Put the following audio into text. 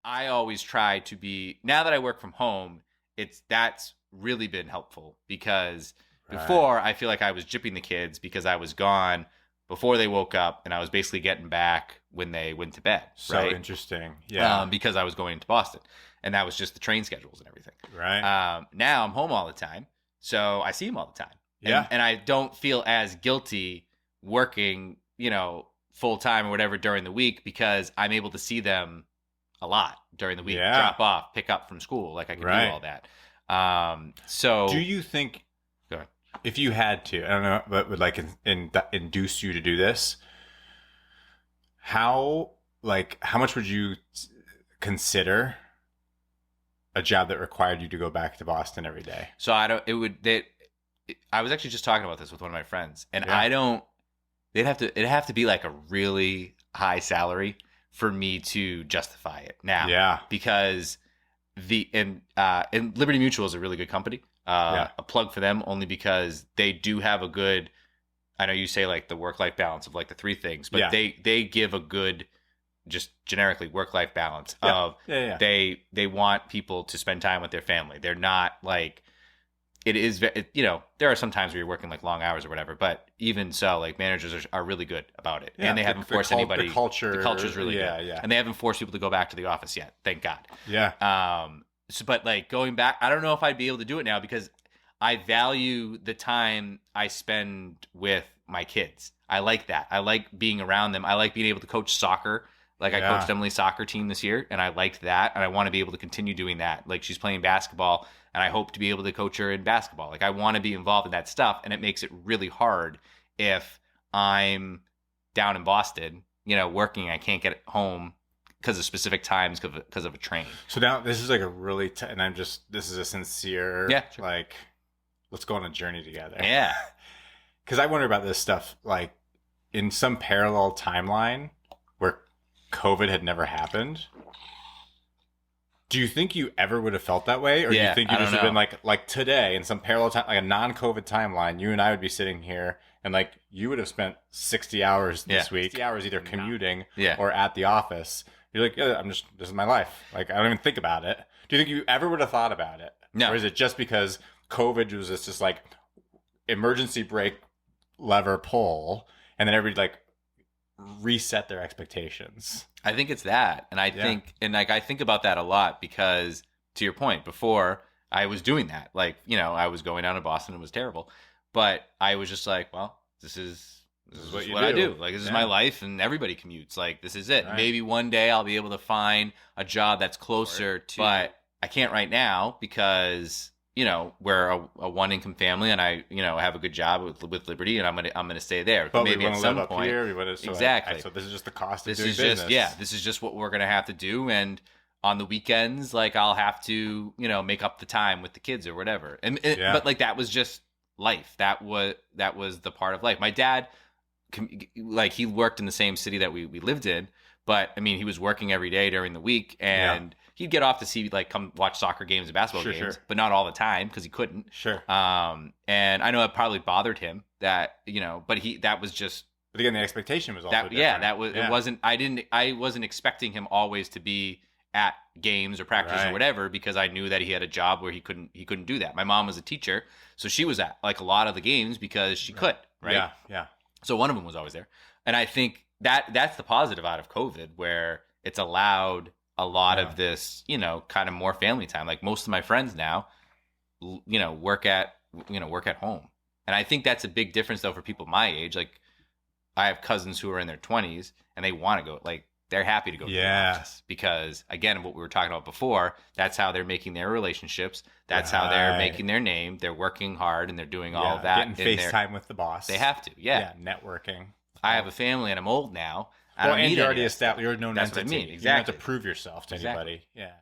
I always try to be, now that I work from home, that's really been helpful because before I feel like I was gypping the kids because I was gone before they woke up and I was basically getting back when they went to bed. So interesting. Yeah. Because I was going to Boston and that was just the train schedules and everything. Right. Now I'm home all the time. So I see them all the time. Yeah. And I don't feel as guilty working, full time or whatever during the week because I'm able to see them a lot during the week, drop off, pick up from school. Like I can do all that. So do you think, go ahead. If you had to, I don't know, but would like induce you to do this, how much would you consider a job that required you to go back to Boston every day? So I was actually just talking about this with one of my friends and it'd have to be like a really high salary for me to justify it now. Yeah. Because and Liberty Mutual is a really good company. A plug for them only because they do have a good, I know you say like the work-life balance of like the three things, but they give a good, just generically work-life balance of they want people to spend time with their family. They're not like, it is, there are some times where you're working like long hours or whatever, but even so, like managers are really good about it. And they haven't forced anybody. The culture is really good. Yeah. And they haven't forced people to go back to the office yet. Thank God. Yeah. So, but like going back, I don't know if I'd be able to do it now because I value the time I spend with my kids. I like that. I like being around them. I like being able to coach soccer. Like I coached Emily's soccer team this year and I liked that. And I want to be able to continue doing that. Like she's playing basketball and I hope to be able to coach her in basketball. Like I want to be involved in that stuff. And it makes it really hard if I'm down in Boston, working. I can't get home because of specific times because of a train. So now this is like a really, and this is a sincere, like, let's go on a journey together. Yeah. Because I wonder about this stuff, like in some parallel timeline where COVID had never happened. Do you think you ever would have felt that way? Or do you think you just have been like today in some parallel time, like a non-COVID timeline, you and I would be sitting here and like you would have spent 60 hours this week, 60 hours either commuting or at the office. You're like, this is my life. Like, I don't even think about it. Do you think you ever would have thought about it? No. Or is it just because COVID was just like emergency brake lever pull and then everybody like reset their expectations? I think it's that. And I think about that a lot because to your point, before I was doing that, like, I was going down to Boston and it was terrible, but I was just like, well, this is what I do. Like, this is my life and everybody commutes. Like, this is it. Right. Maybe one day I'll be able to find a job that's closer to, but I can't right now because, we're a one income family and I, have a good job with Liberty and I'm going to stay there. But maybe we want at to some live point. Up here. Exactly. So this is just the cost of this doing is business. This is just what we're going to have to do. And on the weekends, like I'll have to, make up the time with the kids or whatever. But like, that was just life. That was the part of life. My dad, like he worked in the same city that we lived in, but I mean, he was working every day during the week and he'd get off to see, like, come watch soccer games and basketball games, but not all the time because he couldn't. Sure. And I know it probably bothered him that, but that was just. But again, the expectation was also different. It wasn't, I wasn't expecting him always to be at games or practice or whatever because I knew that he had a job where he couldn't do that. My mom was a teacher, so she was at like a lot of the games because she could, right? Yeah. So one of them was always there. And I think that's the positive out of COVID where it's allowed a lot of this, kind of more family time. Like most of my friends now, work at home. And I think that's a big difference though for people my age. Like I have cousins who are in their 20s and they want to go, like they're happy to go to the office because again, what we were talking about before, that's how they're making their relationships. That's how they're making their name. They're working hard and they're doing all of that. Getting FaceTime with the boss. They have to. Yeah. Networking. I have a family and I'm old now. And you're already established. You're a known entity. That's what I mean. Exactly. You don't have to prove yourself to anybody. Yeah.